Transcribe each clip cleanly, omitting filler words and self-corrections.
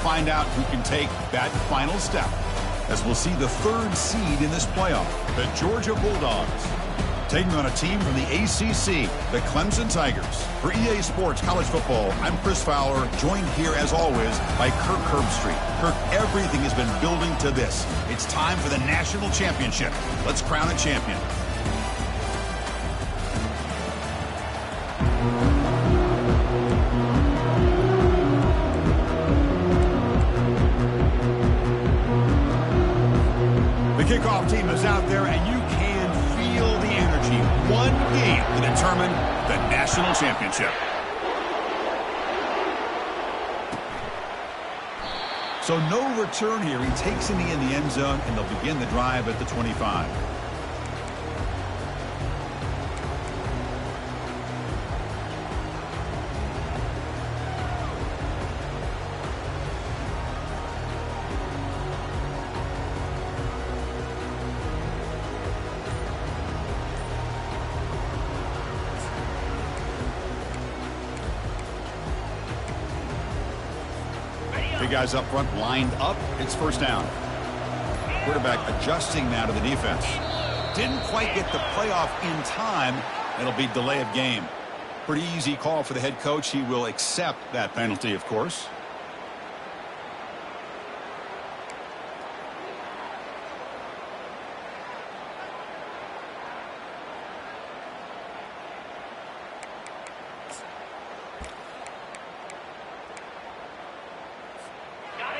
find out who can take that final step, as we'll see the third seed in this playoff, the Georgia Bulldogs, taking on a team from the ACC, the Clemson Tigers. For EA Sports College Football, I'm Chris Fowler, joined here as always by Kirk Herbstreit. Kirk, everything has been building to this. It's time for the national championship. Let's crown a champion. The kickoff team is out there, and you can feel the energy. One game to determine the national championship. So no return here. He takes it in the end zone, and they'll begin the drive at the 25. Big guys up front lined up. It's first down. Quarterback adjusting now to the defense. Didn't quite get the playoff in time. It'll be delay of game. Pretty easy call for the head coach. He will accept that penalty, of course.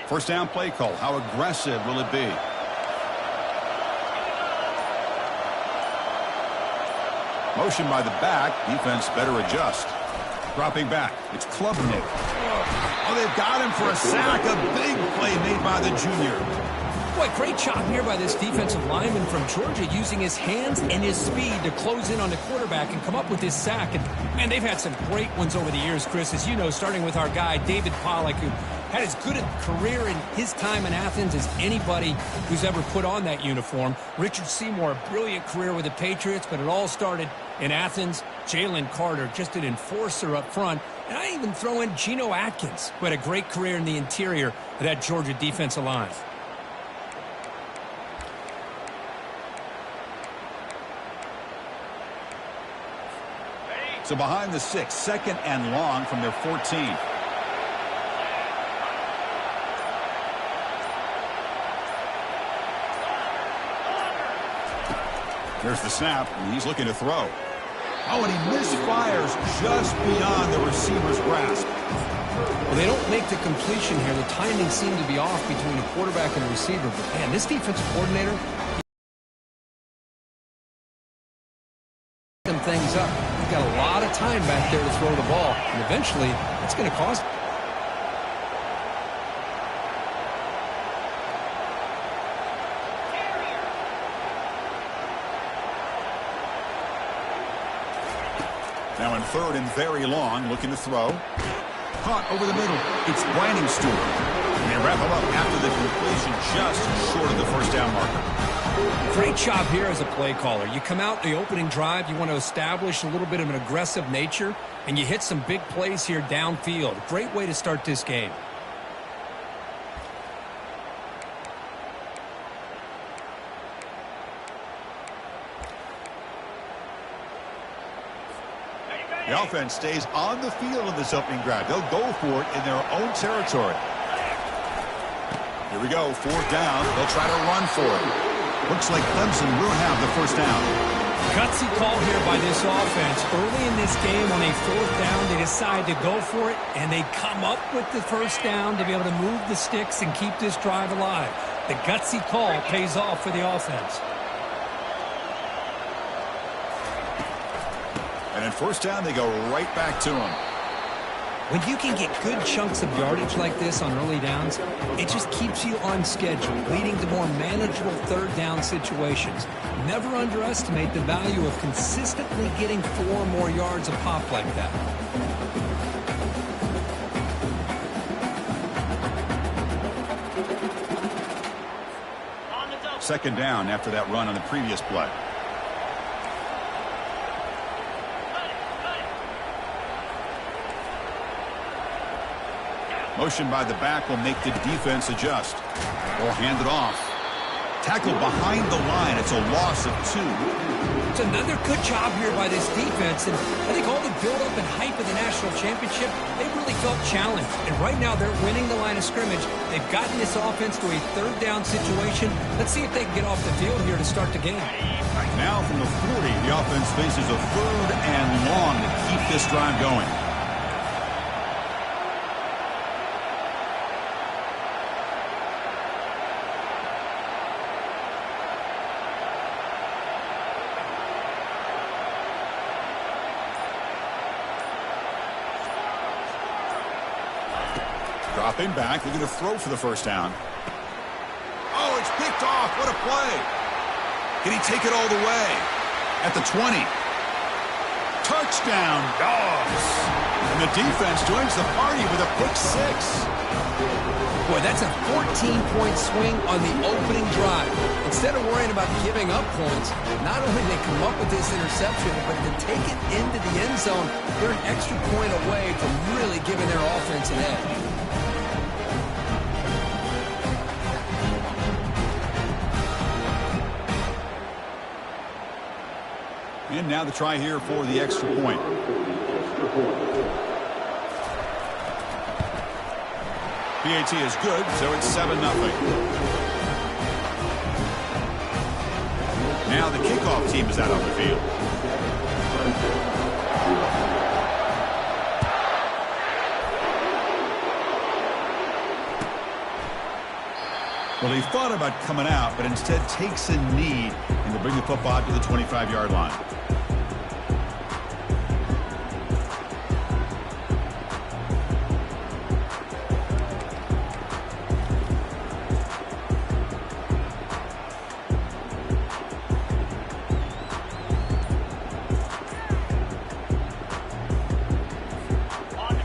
First down play call. How aggressive will it be? Motion by the back. Defense better adjust. Dropping back. It's Klubnik. Oh, they've got him for a sack. A big play made by the junior. Boy, great job here by this defensive lineman from Georgia, using his hands and his speed to close in on the quarterback and come up with this sack. And, man, they've had some great ones over the years, Chris, as you know, starting with our guy, David Pollack, who had as good a career in his time in Athens as anybody who's ever put on that uniform. Richard Seymour, a brilliant career with the Patriots, but it all started in Athens. Jalen Carter, just an enforcer up front. And I even throw in Geno Atkins, who had a great career in the interior of that Georgia defensive line. So behind the 6, second and long from their 14. There's the snap, and he's looking to throw. Oh, and he misfires just beyond the receiver's grasp. Well, they don't make the completion here. The timing seemed to be off between the quarterback and the receiver. But, man, this defensive coordinator, them things up. He's got a lot of time back there to throw the ball, and eventually it's going to cost. Now in third and very long, looking to throw. Caught over the middle. It's Branding Stewart. And they wrap him up after the completion, just short of the first down marker. Great job here as a play caller. You come out the opening drive, you want to establish a little bit of an aggressive nature, and you hit some big plays here downfield. Great way to start this game. The offense stays on the field in this opening drive. They'll go for it in their own territory. Here we go, fourth down. They'll try to run for it. Looks like Clemson will have the first down. Gutsy call here by this offense. Early in this game on a fourth down, they decide to go for it, and they come up with the first down to be able to move the sticks and keep this drive alive. The gutsy call pays off for the offense. And in first down, they go right back to him. When you can get good chunks of yardage like this on early downs, it just keeps you on schedule, leading to more manageable third down situations. Never underestimate the value of consistently getting 4 or more yards a pop like that. Second down after that run on the previous play. Motion by the back will make the defense adjust. Ball handed off. Tackled behind the line. It's a loss of 2. It's another good job here by this defense, and I think all the build-up and hype of the national championship, they really felt challenged. And right now, they're winning the line of scrimmage. They've gotten this offense to a third down situation. Let's see if they can get off the field here to start the game. Now from the 40, the offense faces a third and long to keep this drive going. Dropping back, they're going to throw for the first down. Oh, it's picked off. What a play. Can he take it all the way? At the 20. Touchdown, Dogs. And the defense joins the party with a pick 6. Boy, that's a 14-point swing on the opening drive. Instead of worrying about giving up points, not only did they come up with this interception, but to take it into the end zone, they're an extra point away from really giving their offense an edge. And now the try here for the extra point. PAT is good, so it's 7-0. Now the kickoff team is out on the field. Well, he thought about coming out, but instead takes a knee and will bring the football to the 25-yard line.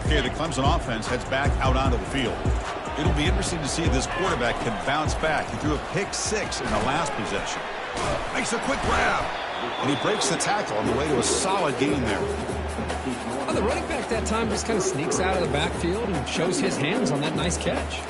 Okay, the Clemson offense heads back out onto the field. It'll be interesting to see if this quarterback can bounce back. He threw a pick 6 in the last possession. Makes a quick grab. And he breaks the tackle on the way to a solid gain there. Well, the running back that time just kind of sneaks out of the backfield and shows his hands on that nice catch.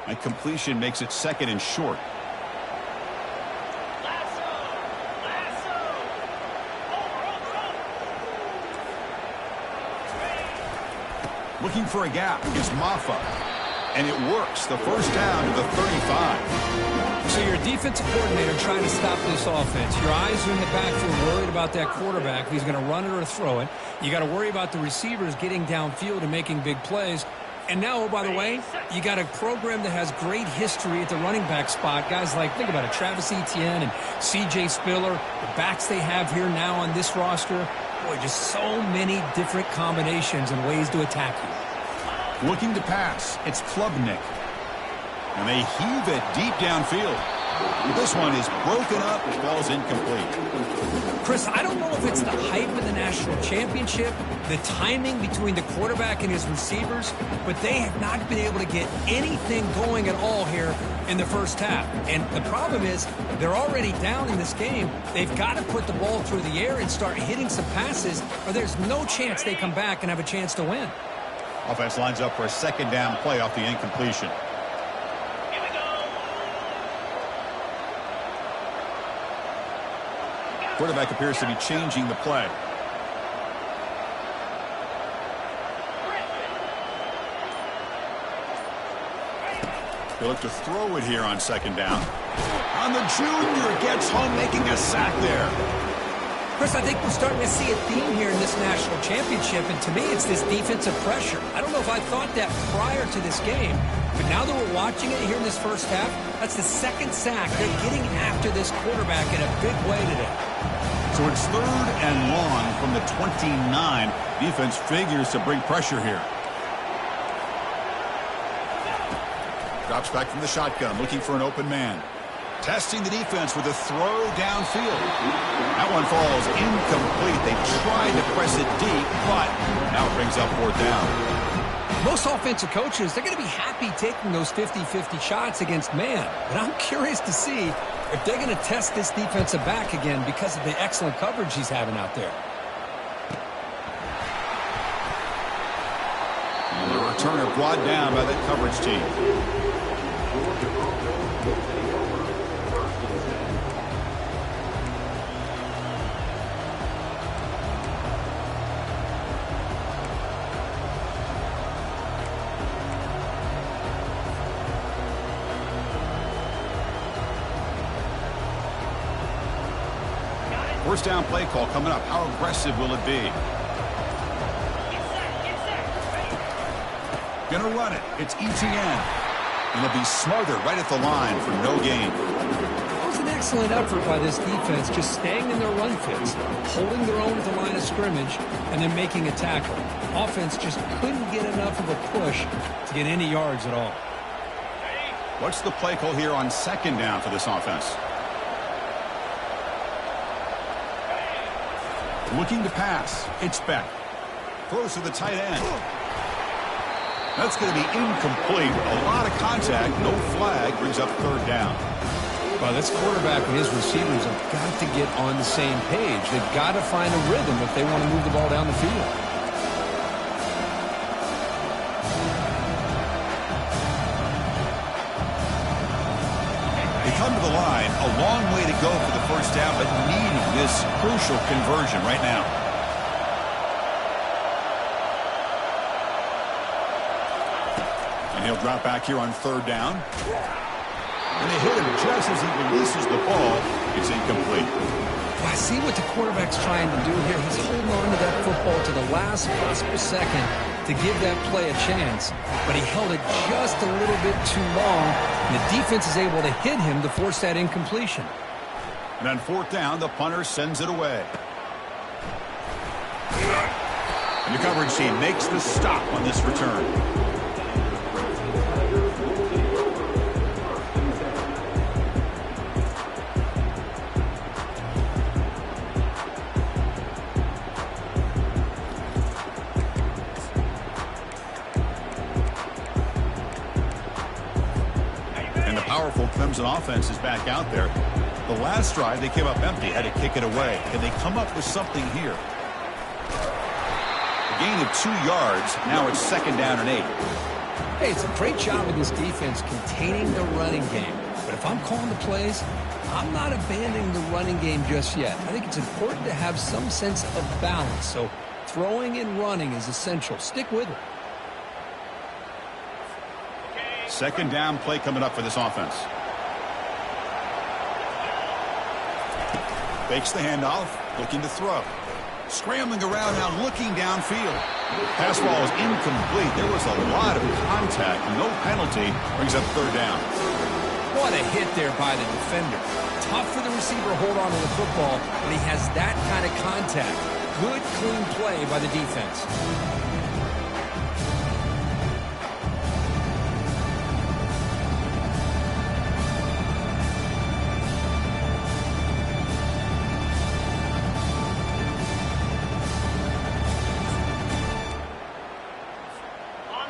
And completion makes it 2nd and short. Looking for a gap is Maffa. And it works. The first down to the 35. So you're a defensive coordinator trying to stop this offense. Your eyes are in the backfield worried about that quarterback. If he's going to run it or throw it. You got to worry about the receivers getting downfield and making big plays. And now, oh, by the way, you got a program that has great history at the running back spot. Guys like, think about it, Travis Etienne and C.J. Spiller, the backs they have here now on this roster. Boy, just so many different combinations and ways to attack you. Looking to pass, it's Klubnik. And they heave it deep downfield. This one is broken up, falls incomplete. Chris, I don't know if it's the hype of the national championship, the timing between the quarterback and his receivers, but they have not been able to get anything going at all here in the first half. And the problem is they're already down in this game. They've got to put the ball through the air and start hitting some passes, or there's no chance they come back and have a chance to win. Offense lines up for a 2nd down play off the incompletion. Quarterback appears to be changing the play. They look to throw it here on 2nd down. On the junior, gets home, making a sack there. Chris, I think we're starting to see a theme here in this national championship, and to me, it's this defensive pressure. I don't know if I thought that prior to this game, but now that we're watching it here in this first half, that's the 2nd sack. They're getting after this quarterback in a big way today. So it's 3rd and long from the 29. Defense figures to bring pressure here. Drops back from the shotgun, looking for an open man. Testing the defense with a throw downfield. That one falls incomplete. They tried to press it deep, but now it brings up 4th down. Most offensive coaches, they're going to be happy taking those 50-50 shots against man. But I'm curious to see if they're going to test this defensive back again because of the excellent coverage he's having out there. And the returner brought down by that coverage team. First down play call coming up. How aggressive will it be? Gonna run it. It's ETN. And they'll be smarter right at the line for no gain. It was an excellent effort by this defense, just staying in their run fits, holding their own at the line of scrimmage, and then making a tackle. Offense just couldn't get enough of a push to get any yards at all. What's the play call here on second down for this offense? Looking to pass. It's Beck. Throws to the tight end. That's going to be incomplete. A lot of contact. No flag. Brings up third down. Well, this quarterback and his receivers have got to get on the same page. They've got to find a rhythm if they want to move the ball down the field. They come to the line. A long way to go for the first down, but needing this crucial conversion right now. And he'll drop back here on third down. And they hit him just as he releases the ball. It's incomplete. Well, I see what the quarterback's trying to do here. He's holding on to that football to the last possible second to give that play a chance. But he held it just a little bit too long. And the defense is able to hit him to force that incompletion. And on fourth down, the punter sends it away. And the coverage team makes the stop on this return. And the powerful Clemson offense is back out there. The last drive, they came up empty, had to kick it away. Can they come up with something here? A gain of 2 yards. Now it's second down and 8. Hey, it's a great job of this defense containing the running game. But if I'm calling the plays, I'm not abandoning the running game just yet. I think it's important to have some sense of balance. So throwing and running is essential. Stick with it. Second down play coming up for this offense. Fakes the handoff, looking to throw. Scrambling around now, looking downfield. Pass ball is incomplete. There was a lot of contact. No penalty. Brings up third down. What a hit there by the defender. Tough for the receiver to hold on to the football when he has that kind of contact. Good, clean play by the defense.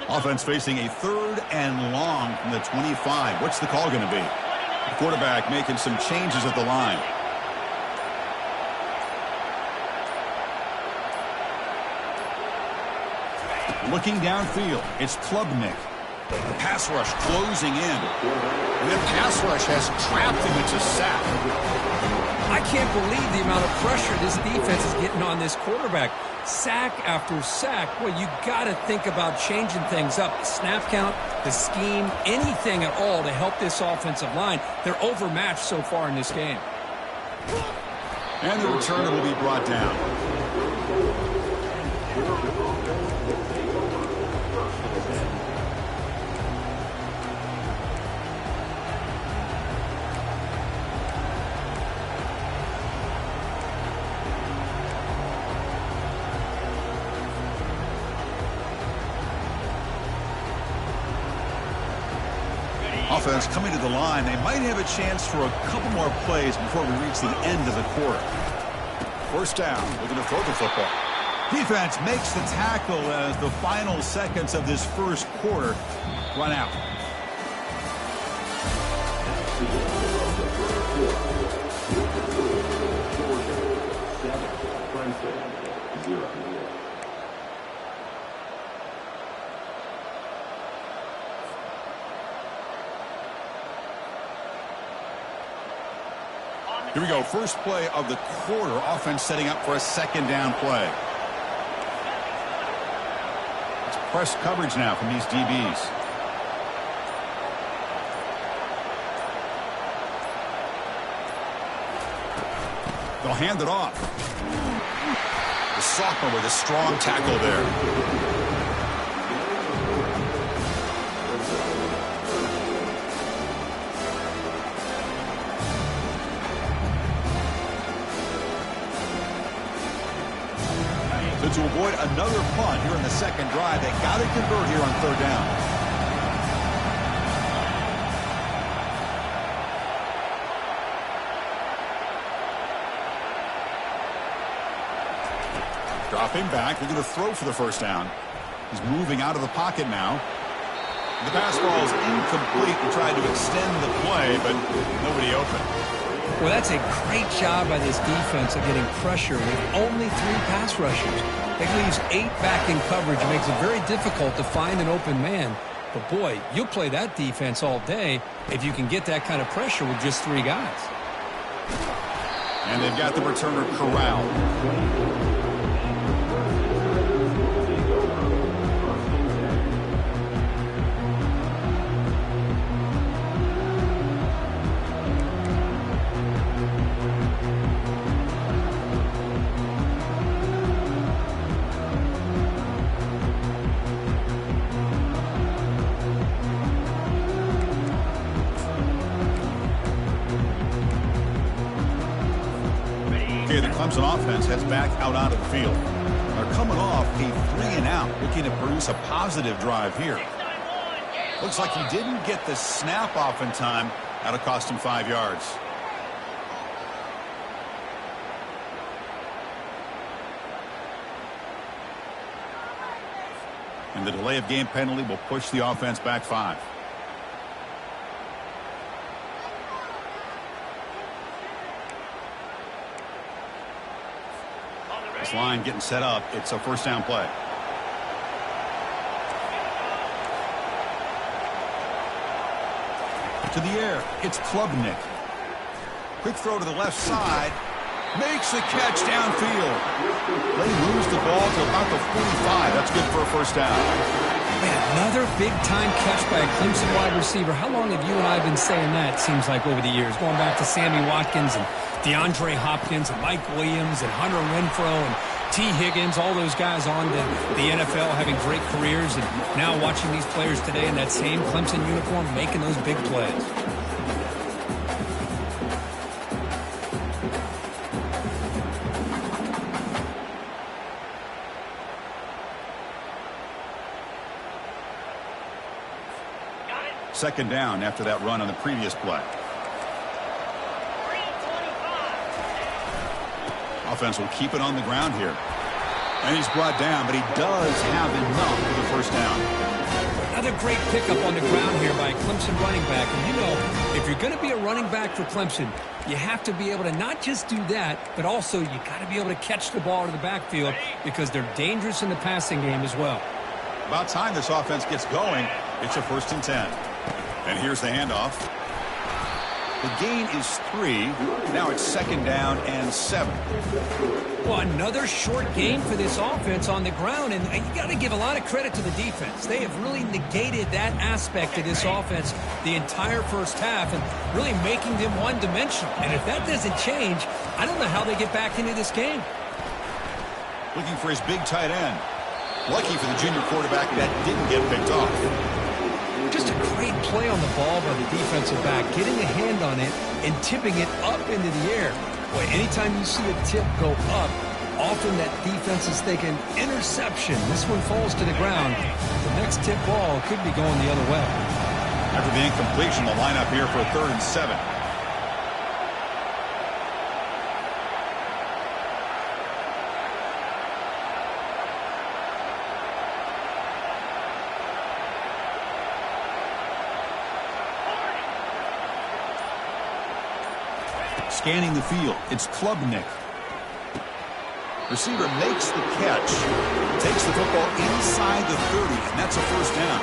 Offense facing a third and long from the 25. What's the call going to be? The quarterback making some changes at the line. Looking downfield, it's Klubnik. The pass rush closing in. And the pass rush has trapped him. It's a sack. I can't believe the amount of pressure this defense is getting on this quarterback. Sack after sack. Well, you got to think about changing things up. The snap count, the scheme, anything at all to help this offensive line. They're overmatched so far in this game. And the returner will be brought down. Offense coming to the line. They might have a chance for a couple more plays before we reach the end of the quarter. First down. Looking to throw the football. Defense makes the tackle as the final seconds of this first quarter run out. Here we go. First play of the quarter. Offense setting up for a second down play. It's press coverage now from these DBs. They'll hand it off. The sophomore with a strong tackle there. To avoid another punt here in the second drive, they got to convert here on third down. Dropping back, they're going to throw for the first down. He's moving out of the pocket now. The pass ball is incomplete and tried to extend the play, but nobody open. Well, that's a great job by this defense of getting pressure with only 3 pass rushers. It leaves 8 back in coverage. It makes it very difficult to find an open man. But, boy, you'll play that defense all day if you can get that kind of pressure with just 3 guys. And they've got the returner corralled. The Clemson offense heads back out onto the field. They're coming off a 3-and-out, looking to produce a positive drive here. Looks like he didn't get the snap off in time. That'll cost him 5 yards. And the delay of game penalty will push the offense back 5. This line getting set up. It's a first down play. To the air. It's Klubnik. Quick throw to the left side. Makes the catch downfield. They lose the ball to about the 45. That's good for a first down. Man, another big-time catch by a Clemson wide receiver. How long have you and I been saying that, seems like, over the years? Going back to Sammy Watkins and DeAndre Hopkins and Mike Williams and Hunter Renfrow and T. Higgins, all those guys on to the NFL having great careers, and now watching these players today in that same Clemson uniform making those big plays. Second down after that run on the previous play. Offense will keep it on the ground here. And he's brought down, but he does have enough for the first down. Another great pickup on the ground here by a Clemson running back. And you know, if you're going to be a running back for Clemson, you have to be able to not just do that, but also you got to be able to catch the ball to the backfield because they're dangerous in the passing game as well. About time this offense gets going. It's a 1st and 10. And here's the handoff. The gain is 3. Now it's 2nd down and 7. Well, another short game for this offense on the ground, and you got to give a lot of credit to the defense. They have really negated that aspect of this offense the entire first half and really making them one-dimensional. And if that doesn't change, I don't know how they get back into this game. Looking for his big tight end. Lucky for the junior quarterback that didn't get picked off. Just a great play on the ball by the defensive back, getting a hand on it and tipping it up into the air. Boy, anytime you see a tip go up, often that defense is thinking interception. This one falls to the ground. The next tip ball could be going the other way. After the incompletion, the lineup here for a 3rd and 7. Scanning the field, it's Klubnik. Receiver makes the catch, takes the football inside the 30, and that's a first down.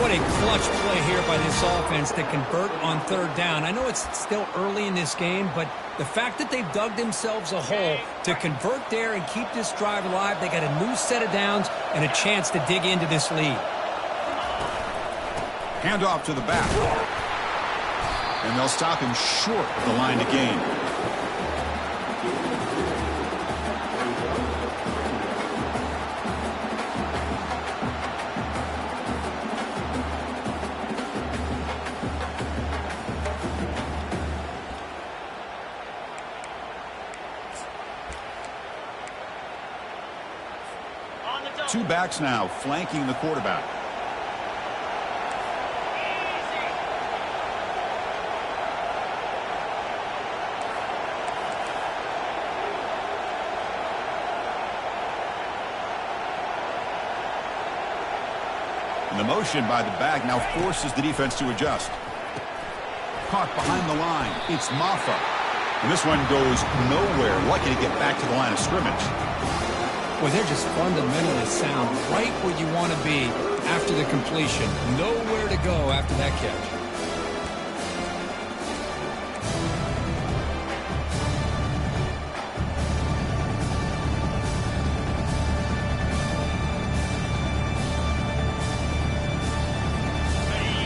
What a clutch play here by this offense to convert on third down. I know it's still early in this game, but the fact that they've dug themselves a hole to convert there and keep this drive alive, they got a new set of downs and a chance to dig into this lead. Handoff to the back. And they'll stop him short of the line to gain. Two backs now flanking the quarterback. And the motion by the back now forces the defense to adjust. Caught behind the line. It's Maffa. And this one goes nowhere. Lucky to get back to the line of scrimmage. Well, they're just fundamentally sound, right where you want to be after the completion. Nowhere to go after that catch.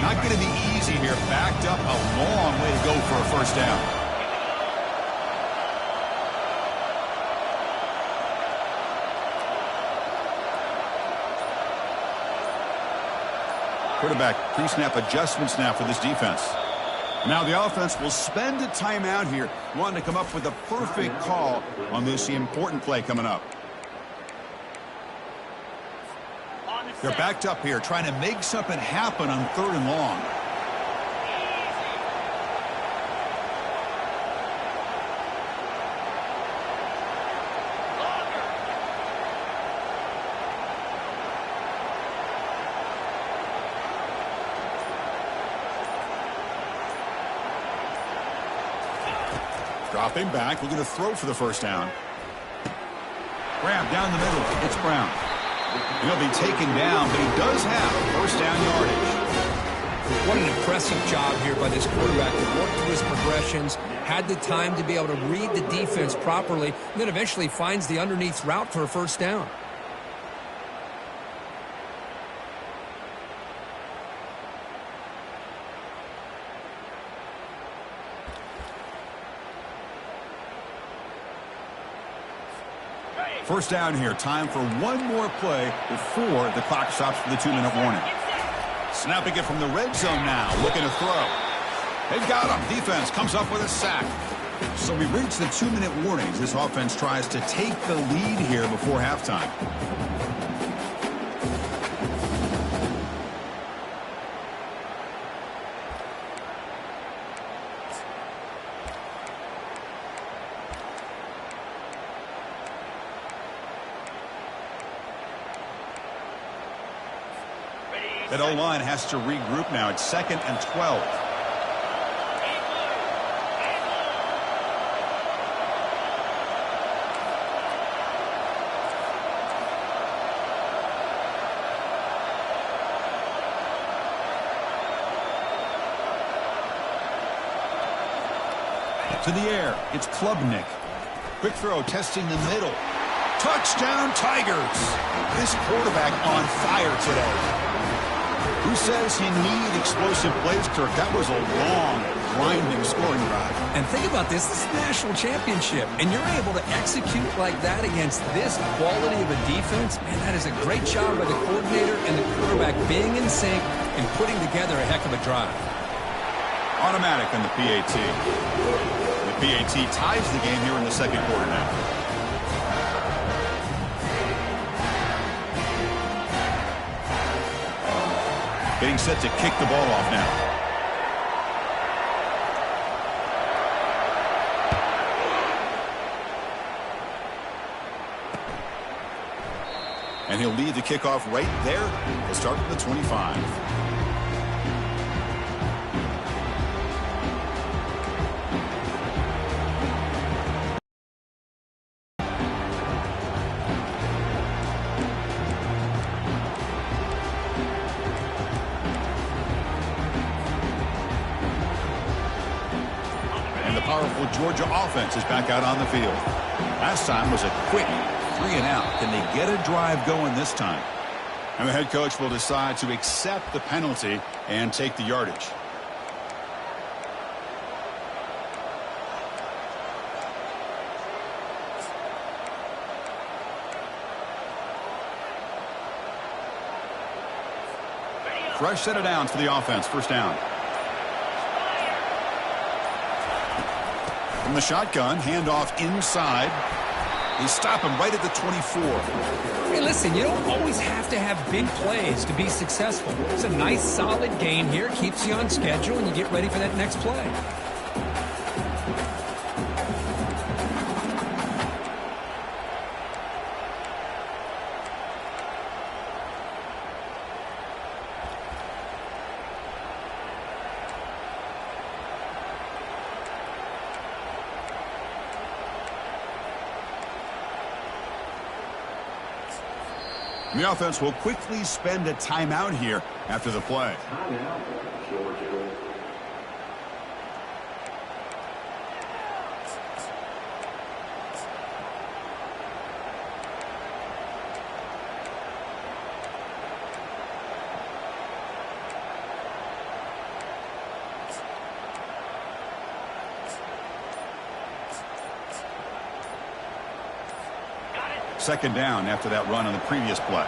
Not going to be easy here. Backed up, a long way to go for a first down. Quarterback pre-snap adjustments now for this defense. Now the offense will spend a timeout here, wanting to come up with a perfect call on this important play coming up. They're backed up here, trying to make something happen on 3rd and long. Dropping back, looking to throw for the first down. Grab down the middle. It's Brown. He'll be taken down, but he does have first down yardage. What an impressive job here by this quarterback to work through his progressions, had the time to be able to read the defense properly, and then eventually finds the underneath route for a first down. First down here. Time for one more play before the clock stops for the 2-minute warning. Snapping it from the red zone now. Looking to throw. They've got him. Defense comes up with a sack. So we reach the 2-minute warnings. This offense tries to take the lead here before halftime. That O-line has to regroup now. It's 2nd and 12. To the air, it's Klubnik. Quick throw, testing the middle. Touchdown, Tigers! This quarterback on fire today. Who says he need explosive plays, Kirk? That was a long, grinding scoring drive. And think about this. This is the national championship, and you're able to execute like that against this quality of a defense. Man, that is a great job by the coordinator and the quarterback being in sync and putting together a heck of a drive. Automatic on the PAT. The PAT ties the game here in the second quarter now. Getting set to kick the ball off now. And he'll lead the kickoff right there. He'll start from the 25. powerful Georgia offense is back out on the field. Last time was a quick 3-and-out. Can they get a drive going this time? And the head coach will decide to accept the penalty and take the yardage. Fresh set of downs for the offense. First down. From the shotgun, handoff inside. They stop him right at the 24. Hey, listen, you don't always have to have big plays to be successful. It's a nice, solid game here. Keeps you on schedule, and you get ready for that next play. The offense will quickly spend a timeout here after the play. Second down after that run on the previous play.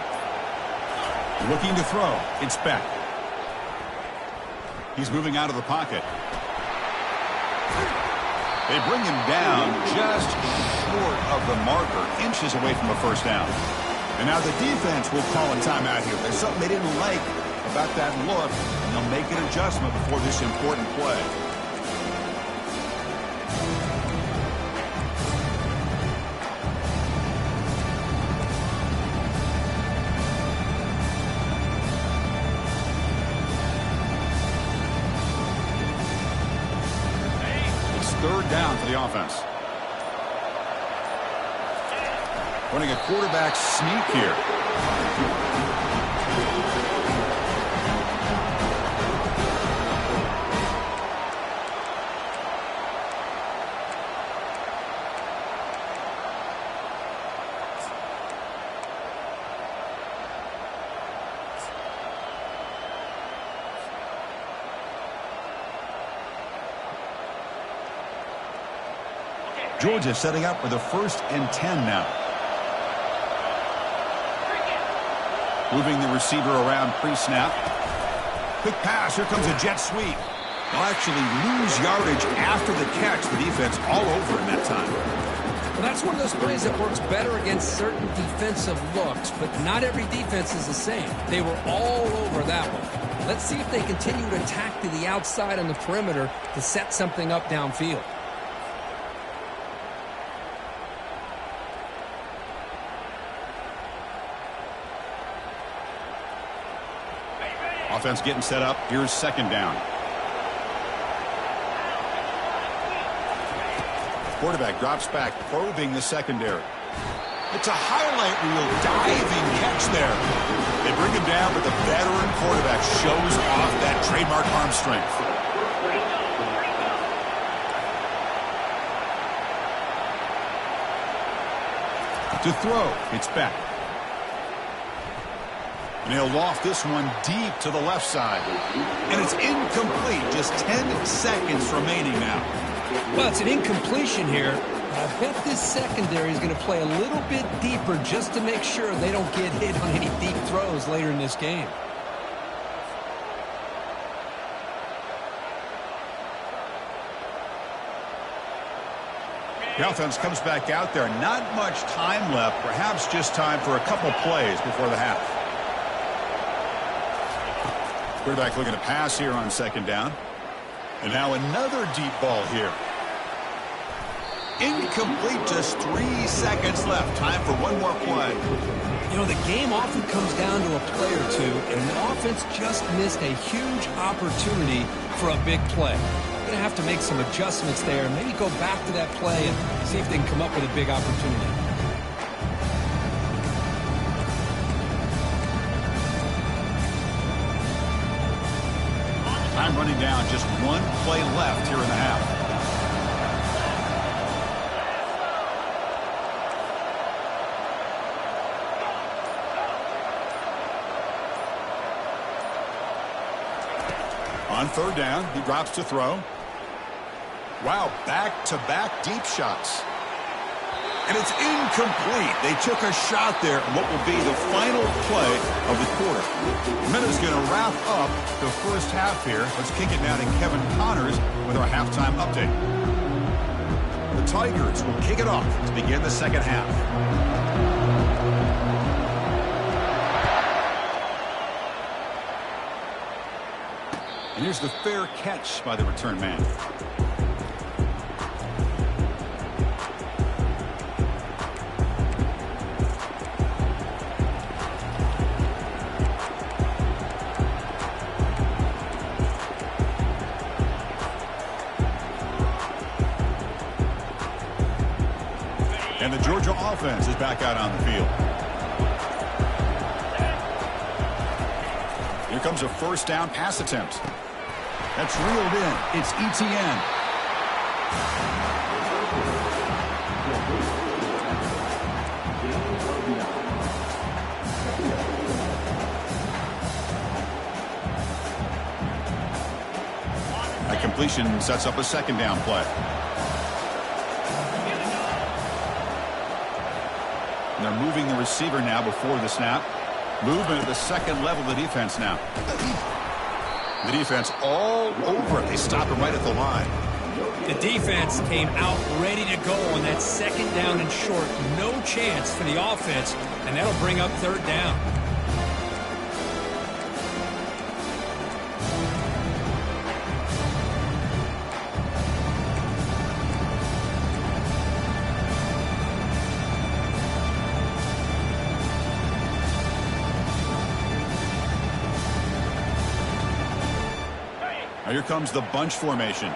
Looking to throw. It's Beck. He's moving out of the pocket. They bring him down just short of the marker, inches away from a first down. And now the defense will call a timeout here. There's something they didn't like about that look, and they'll make an adjustment before this important play. Third down for the offense. Running a quarterback sneak here. Georgia setting up with a 1st and 10 now. Moving the receiver around pre-snap. Quick pass. Here comes a jet sweep. They'll actually lose yardage after the catch. The defense all over in that time. Well, that's one of those plays that works better against certain defensive looks, but not every defense is the same. They were all over that one. Let's see if they continue to attack to the outside on the perimeter to set something up downfield. Offense getting set up. Here's second down. Quarterback drops back, probing the secondary. It's a highlight reel diving catch there. They bring him down, but the veteran quarterback shows off that trademark arm strength. To throw, it's back. And he'll loft this one deep to the left side. And it's incomplete. Just 10 seconds remaining now. Well, it's an incompletion here. I bet this secondary is going to play a little bit deeper just to make sure they don't get hit on any deep throws later in this game. The offense comes back out there. Not much time left. Perhaps just time for a couple plays before the half. Quarterback looking to pass here on second down. And now another deep ball here. Incomplete, just 3 seconds left. Time for one more play. You know, the game often comes down to a play or two, and the offense just missed a huge opportunity for a big play. Going to have to make some adjustments there and maybe go back to that play and see if they can come up with a big opportunity. Time running down, just one play left here in the half. On third down, he drops to throw. Wow, back-to-back deep shots. And it's incomplete. They took a shot there in what will be the final play of the quarter. Minutes going to wrap up the first half here. Let's kick it now to Kevin Connors with our halftime update. The Tigers will kick it off to begin the second half. And here's the fair catch by the return man. And the Georgia offense is back out on the field. Here comes a first down pass attempt. That's reeled in. It's ETN. That completion sets up a second down play. And they're moving the receiver now before the snap. Movement at the second level of the defense now. The defense all over it. They stop him right at the line. The defense came out ready to go on that second down and short. No chance for the offense, and that'll bring up third down. Now here comes the bunch formation.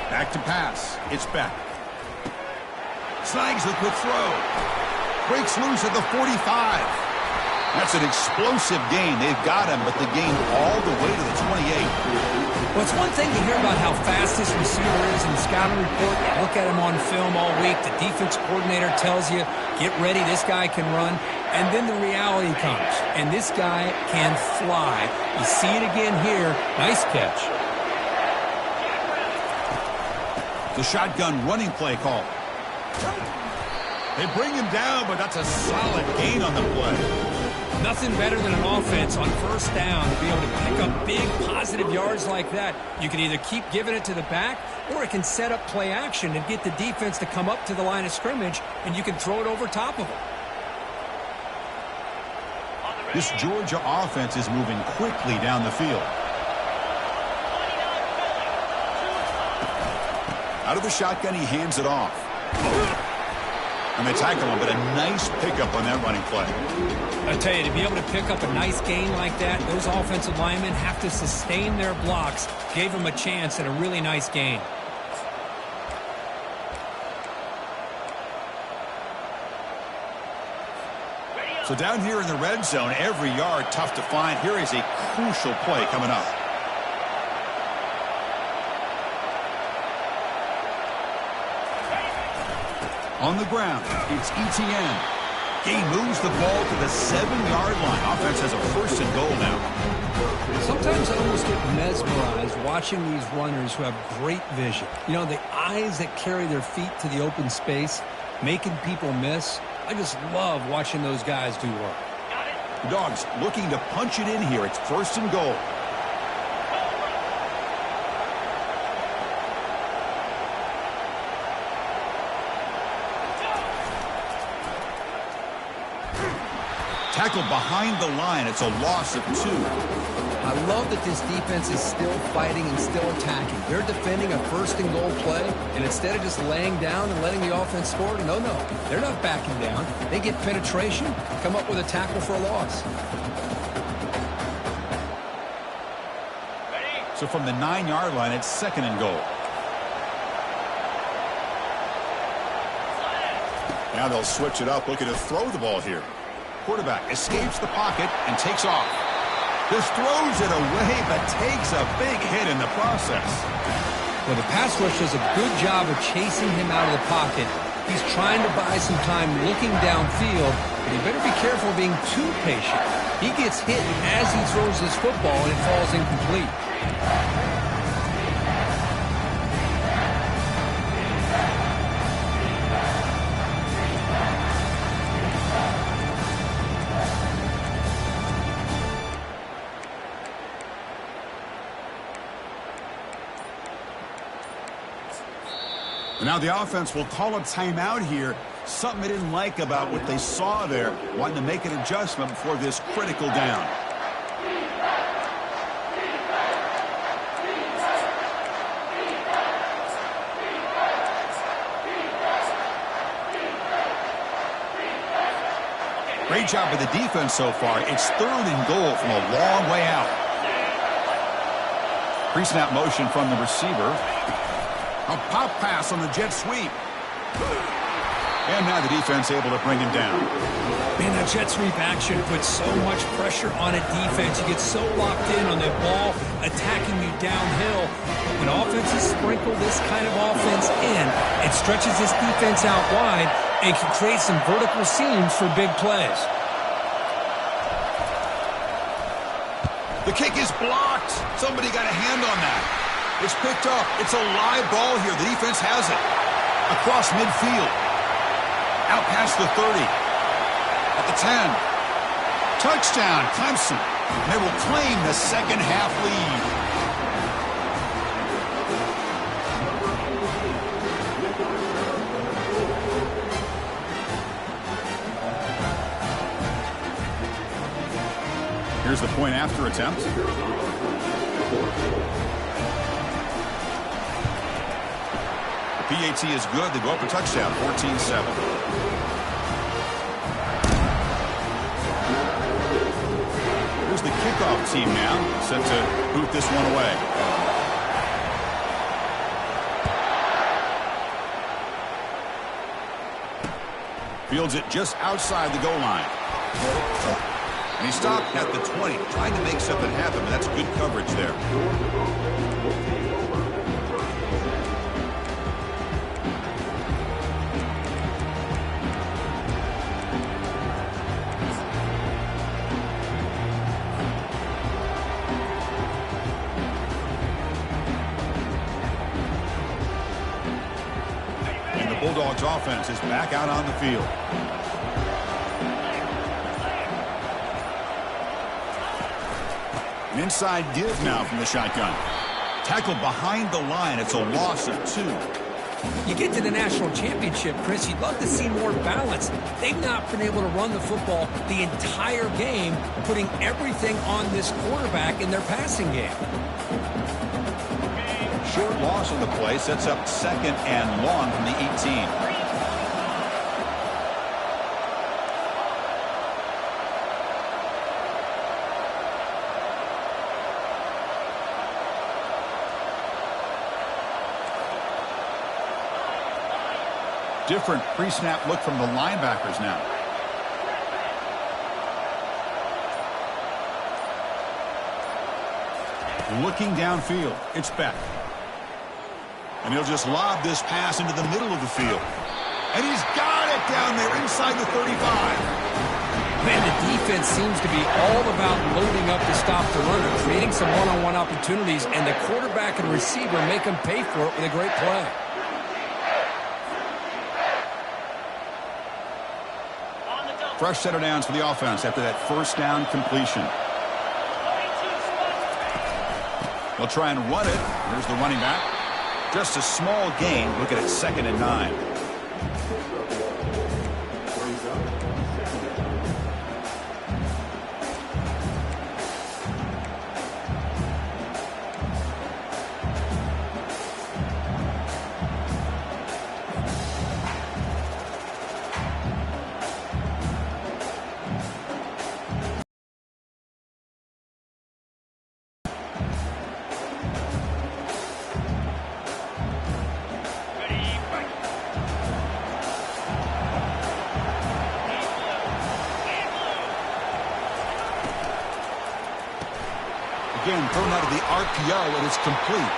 Back to pass. It's back. Snags the quick throw. Breaks loose at the 45. That's an explosive gain. They've got him, but the gain all the way to the 28. Well, it's one thing to hear about how fast this receiver is in the scouting report. You look at him on film all week. The defense coordinator tells you, get ready, this guy can run. And then the reality comes, and this guy can fly. You see it again here. Nice catch. The shotgun running play call. They bring him down, but that's a solid gain on the play. Nothing better than an offense on first down to be able to pick up big positive yards like that. You can either keep giving it to the back, or it can set up play action and get the defense to come up to the line of scrimmage, and you can throw it over top of them. This Georgia offense is moving quickly down the field. Out of the shotgun, he hands it off. And they tackle him, but a nice pickup on that running play. I tell you, to be able to pick up a nice gain like that, those offensive linemen have to sustain their blocks. Gave him a chance and a really nice gain. So down here in the red zone, every yard tough to find. Here is a crucial play coming up. On the ground, it's ETN. He moves the ball to the 7-yard line. Offense has a first and goal now. Sometimes I almost get mesmerized watching these runners who have great vision. You know, the eyes that carry their feet to the open space, making people miss. I just love watching those guys do work. The Dogs looking to punch it in here. It's first and goal. Tackled behind the line. It's a loss of 2. I love that this defense is still fighting and still attacking. They're defending a first and goal play, and instead of just laying down and letting the offense score, no, they're not backing down. They get penetration, come up with a tackle for a loss. So from the 9-yard line, it's second and goal. Now they'll switch it up, looking to throw the ball here. Quarterback escapes the pocket and takes off. Just throws it away, but takes a big hit in the process. Well, the pass rush does a good job of chasing him out of the pocket. He's trying to buy some time looking downfield, but he better be careful being too patient. He gets hit as he throws his football, and it falls incomplete. Now the offense will call a timeout here. Something they didn't like about what they saw there. Wanting to make an adjustment before this critical down. Great job by the defense so far. It's 3rd and goal from a long way out. Pre-snap motion from the receiver. A pop pass on the jet sweep. And now the defense able to bring him down. Man, that jet sweep action puts so much pressure on a defense. You get so locked in on that ball attacking you downhill. When offenses sprinkle this kind of offense in, it stretches this defense out wide and can create some vertical seams for big plays. The kick is blocked. Somebody got a hand on that. It's picked up. It's a live ball here. The defense has it. Across midfield. Out past the 30. At the 10. Touchdown, Clemson. And they will claim the second half lead. Here's the point after attempt. PAT is good. They go up a touchdown, 14-7. Here's the kickoff team now, set to boot this one away. Fields it just outside the goal line. And he stopped at the 20, trying to make something happen, but that's good coverage there. Bulldogs offense is back out on the field. An inside give now from the shotgun. Tackled behind the line. It's a loss of 2. You get to the national championship, Chris, you'd love to see more balance. They've not been able to run the football the entire game, putting everything on this quarterback in their passing game. Short loss on the play sets up 2nd and long from the 18. Different pre-snap look from the linebackers now. Looking downfield, it's Beck. And he'll just lob this pass into the middle of the field. And he's got it down there inside the 35. Man, the defense seems to be all about loading up to stop the runner, creating some one-on-one opportunities, and the quarterback and receiver make them pay for it with a great play. Fresh set of downs for the offense after that first down completion. They'll try and run it. Here's the running back. Just a small gain. Look at it, 2nd and 9. again, thrown out of the RPO, and it's complete.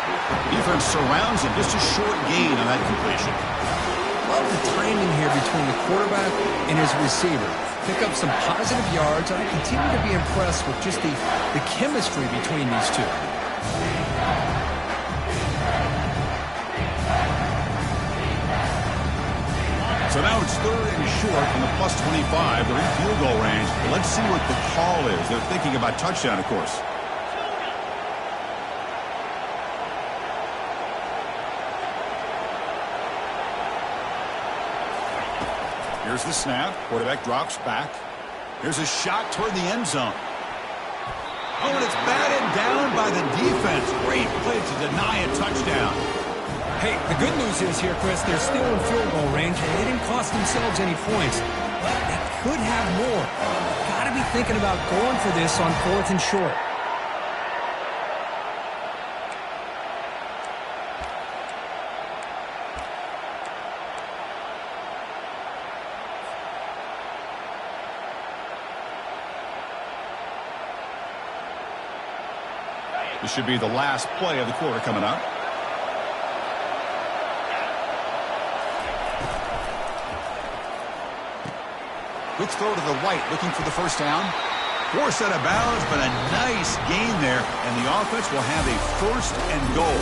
Defense surrounds him. Just a short gain on that completion. Love the timing here between the quarterback and his receiver. Pick up some positive yards, and I continue to be impressed with just the chemistry between these two. So now it's 3rd and short from the plus 25. They're in field goal range. Let's see what the call is. They're thinking about touchdown, of course. Here's the snap. Quarterback drops back. Here's a shot toward the end zone. Oh, and it's batted down by the defense. Great play to deny a touchdown. Hey, the good news is here, Chris, they're still in field goal range, and they didn't cost themselves any points. But they could have more. Got to be thinking about going for this on 4th and short. This should be the last play of the quarter coming up. Quick throw to the right, looking for the first down. Forced out of bounds, but a nice gain there, and the offense will have a 1st and goal.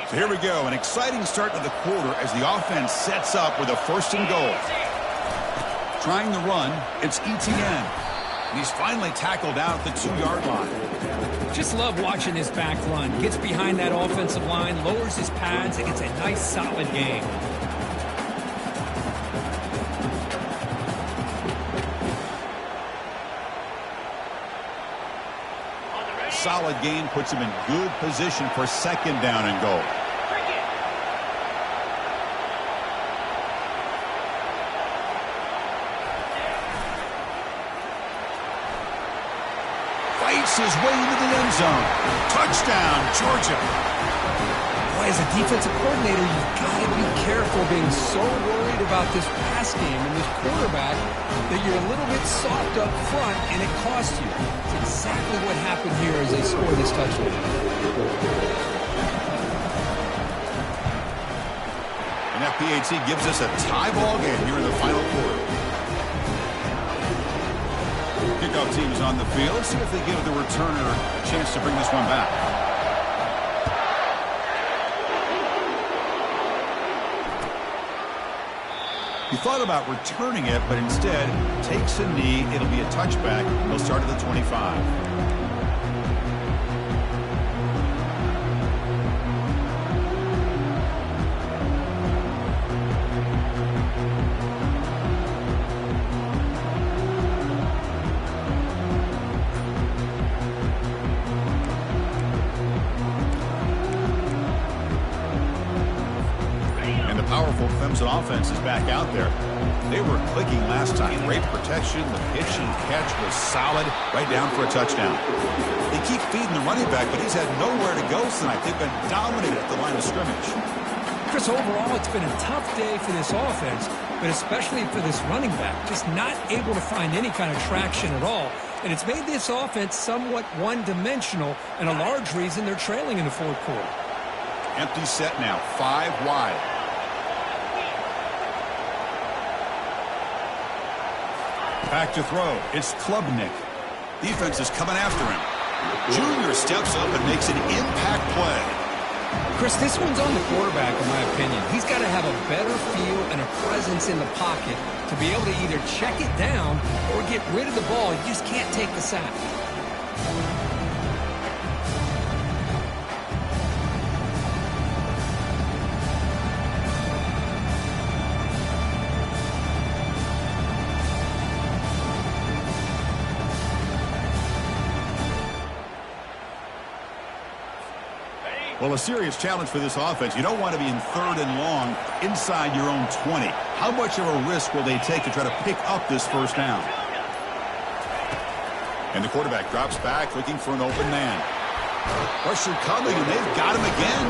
So here we go, an exciting start to the quarter as the offense sets up with a 1st and goal. Trying the run, it's Etienne. And he's finally tackled out the 2-yard line. Just love watching this back run. Gets behind that offensive line, lowers his pads, and gets a nice solid gain. Solid gain puts him in good position for 2nd down and goal. Fights his way into the end zone. Touchdown, Georgia. Boy, as a defensive coordinator, you've got to be careful being so worried about this pass game and this quarterback that you're a little bit soft up front and it costs you. It's exactly what happened here as they scored this touchdown. And FPAT gives us a tie ball game here in the final quarter. Kickoff team is on the field. Let's see if they give the returner a chance to bring this one back. He thought about returning it, but instead takes a knee. It'll be a touchback. He'll start at the 25. Powerful Clemson offense is back out there. They were clicking last time. Great protection. The pitch and catch was solid. Right down for a touchdown. They keep feeding the running back, but he's had nowhere to go tonight. They've been dominated at the line of scrimmage. Chris, overall, it's been a tough day for this offense, but especially for this running back. Just not able to find any kind of traction at all. And it's made this offense somewhat one-dimensional, and a large reason they're trailing in the 4th quarter. Empty set now. 5 wide. Back to throw. It's Klubnik. Defense is coming after him. Junior steps up and makes an impact play. Chris, this one's on the quarterback, in my opinion. He's got to have a better feel and a presence in the pocket to be able to either check it down or get rid of the ball. You just can't take the sack. Well, a serious challenge for this offense. You don't want to be in 3rd and long inside your own 20. How much of a risk will they take to try to pick up this first down? And the quarterback drops back looking for an open man. Pressure coming, and they've got him again.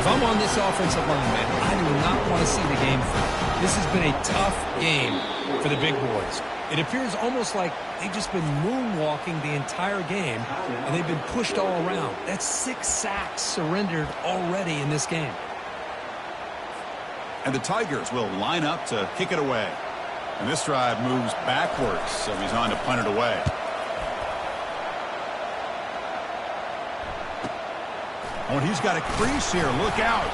If I'm on this offensive line, man, I do not want to see the game through. This has been a tough game for the big boys. It appears almost like they've just been moonwalking the entire game, and they've been pushed all around. That's 6 sacks surrendered already in this game. And the Tigers will line up to kick it away. And this drive moves backwards, so he's on to punt it away. Oh, and he's got a crease here. Look out.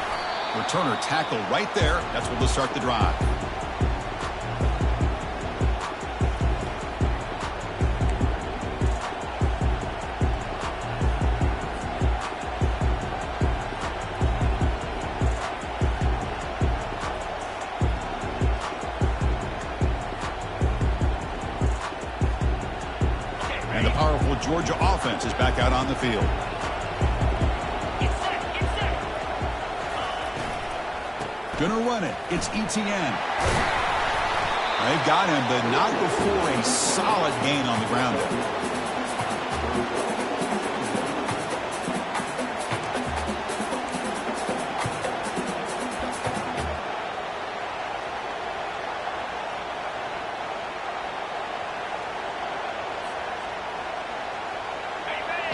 Returner tackle right there. That's what will start the drive. And the powerful Georgia offense is back out on the field. Gonna run it. It's ETN. They've got him, but not before a solid gain on the ground there.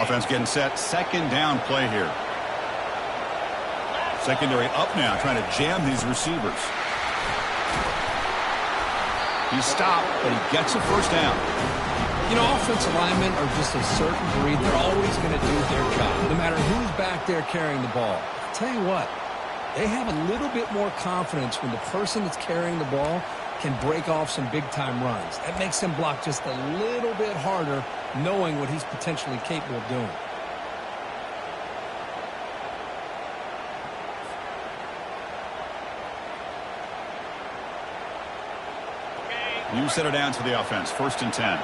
Offense getting set. 2nd down play here. Secondary up now, trying to jam these receivers. He's stopped, but he gets a first down. You know, offensive linemen are just a certain breed. They're always going to do their job, no matter who's back there carrying the ball. I'll tell you what, they have a little bit more confidence when the person that's carrying the ball can break off some big-time runs. That makes them block just a little bit harder, knowing what he's potentially capable of doing. New center down to the offense. 1st and 10.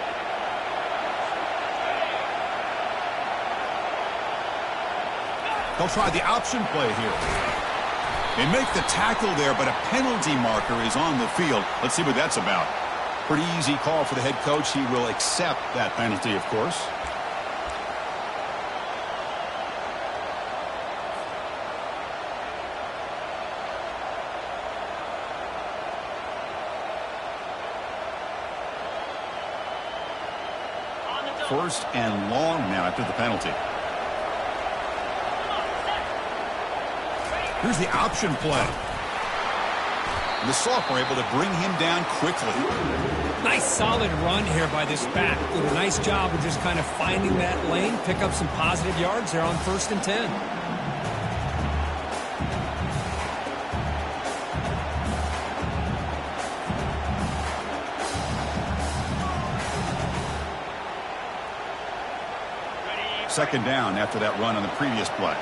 They'll try the option play here. They make the tackle there, but a penalty marker is on the field. Let's see what that's about. Pretty easy call for the head coach. He will accept that penalty, of course. First and long now after the penalty. Here's the option play. And the sophomore able to bring him down quickly. Nice solid run here by this back. Did a nice job of just kind of finding that lane, pick up some positive yards there on 1st and 10. Second down after that run on the previous play.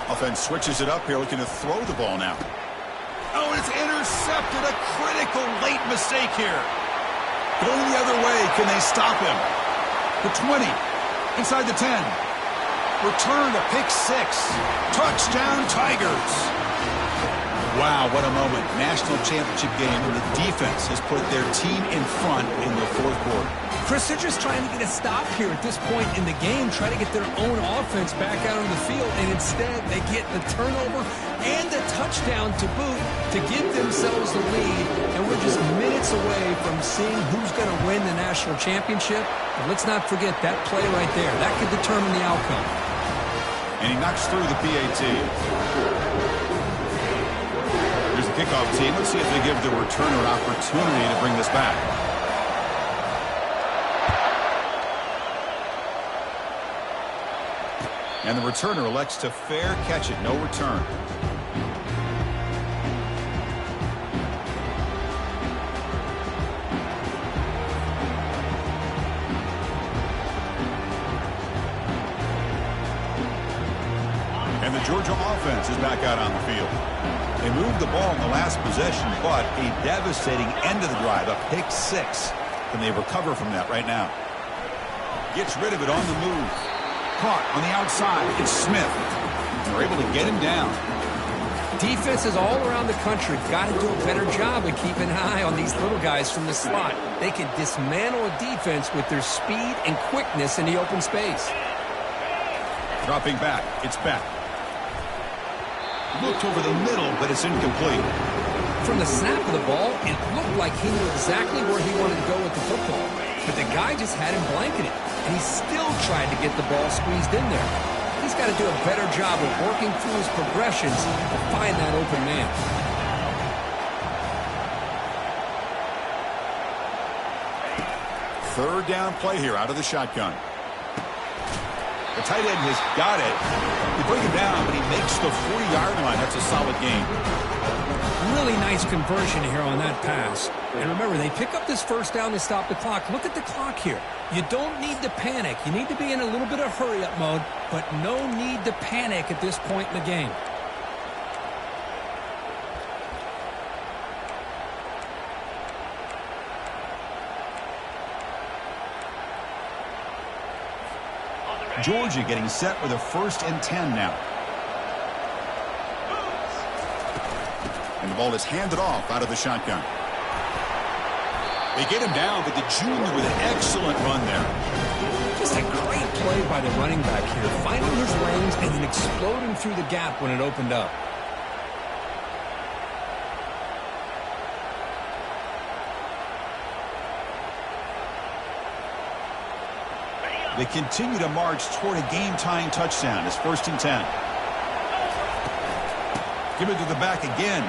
Offense switches it up here, looking to throw the ball now. Oh, it's intercepted. A critical late mistake here. Going the other way. Can they stop him? The 20. Inside the 10. Return to pick 6. Touchdown, Tigers. Wow, what a moment. National championship game where the defense has put their team in front in the 4th quarter. Chris, they're just trying to get a stop here at this point in the game, try to get their own offense back out on the field, and instead they get the turnover and the touchdown to boot to give themselves the lead, and we're just minutes away from seeing who's going to win the national championship. But let's not forget that play right there. That could determine the outcome. And he knocks through the PAT. Here's the kickoff team. Let's see if they give the returner an opportunity to bring this back. And the returner elects to fair catch it. No return. And the Georgia offense is back out on the field. They moved the ball in the last possession, but a devastating end of the drive, a pick six. Can they recover from that right now? Gets rid of it on the move. Caught on the outside. It's Smith. They're able to get him down. Defenses all around the country got to do a better job of keeping an eye on these little guys from the slot. They can dismantle a defense with their speed and quickness in the open space. Dropping back. It's back. Looked over the middle, but it's incomplete. From the snap of the ball, it looked like he knew exactly where he wanted to go with the football. But the guy just had him blanketed, and he still tried to get the ball squeezed in there. He's got to do a better job of working through his progressions to find that open man. Third down play here out of the shotgun. The tight end has got it. They bring him down, but he makes the 40-yard line. That's a solid gain. Really nice conversion here on that pass. And remember, they pick up this first down to stop the clock. Look at the clock here. You don't need to panic. You need to be in a little bit of hurry-up mode, but no need to panic at this point in the game. Georgia getting set with a 1st and 10 now. And the ball is handed off out of the shotgun. They get him down, but the junior with an excellent run there. Just a great play by the running back here, finding his lanes and then exploding through the gap when it opened up. They continue to march toward a game-tying touchdown. It's 1st and 10. Give it to the back again.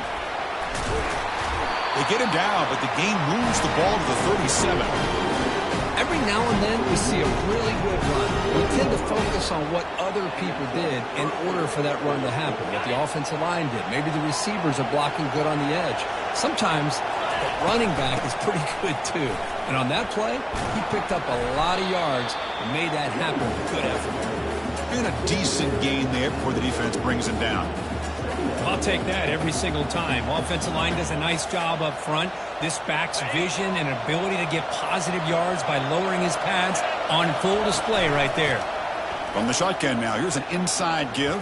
They get him down, but the game moves the ball to the 37. Every now and then we see a really good run. We tend to focus on what other people did in order for that run to happen, what the offensive line did. Maybe the receivers are blocking good on the edge. Sometimes the running back is pretty good too. And on that play, he picked up a lot of yards and made that happen with good effort. And a decent gain there before the defense brings him down. I'll take that every single time. Offensive line does a nice job up front. This back's vision and ability to get positive yards by lowering his pads on full display right there. From the shotgun now, here's an inside give.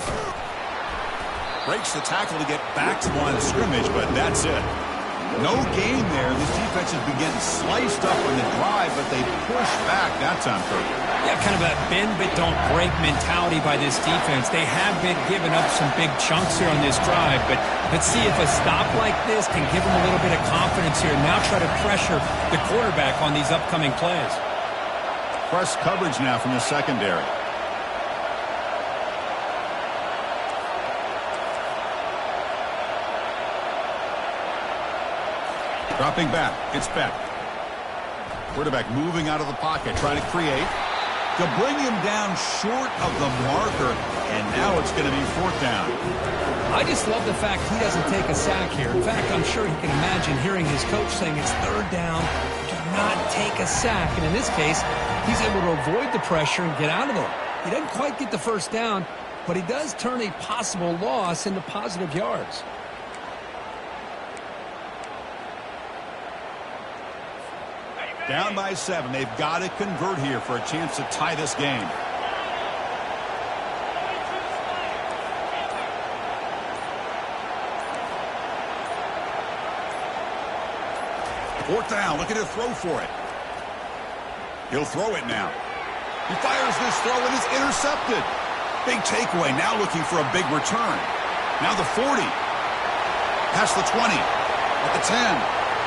Breaks the tackle to get back to the line of scrimmage, but that's it. No gain there. This defense has been getting sliced up on the drive, but they push back that time, Kirk. Yeah, kind of a bend but don't break mentality by this defense. They have been giving up some big chunks here on this drive, but let's see if a stop like this can give them a little bit of confidence here. Now try to pressure the quarterback on these upcoming plays. Press coverage now from the secondary. Dropping back. It's Beck. Quarterback moving out of the pocket, trying to create. To bring him down short of the marker, and now it's going to be 4th down. I just love the fact he doesn't take a sack here. In fact, I'm sure he can imagine hearing his coach saying it's 3rd down, do not take a sack. And in this case, he's able to avoid the pressure and get out of there. He doesn't quite get the 1st down, but he does turn a possible loss into positive yards. Down by 7. They've got to convert here for a chance to tie this game. Fourth down. Looking to throw for it. He'll throw it now. He fires this throw and it's intercepted. Big takeaway. Now looking for a big return. Now the 40. Past the 20. At the 10.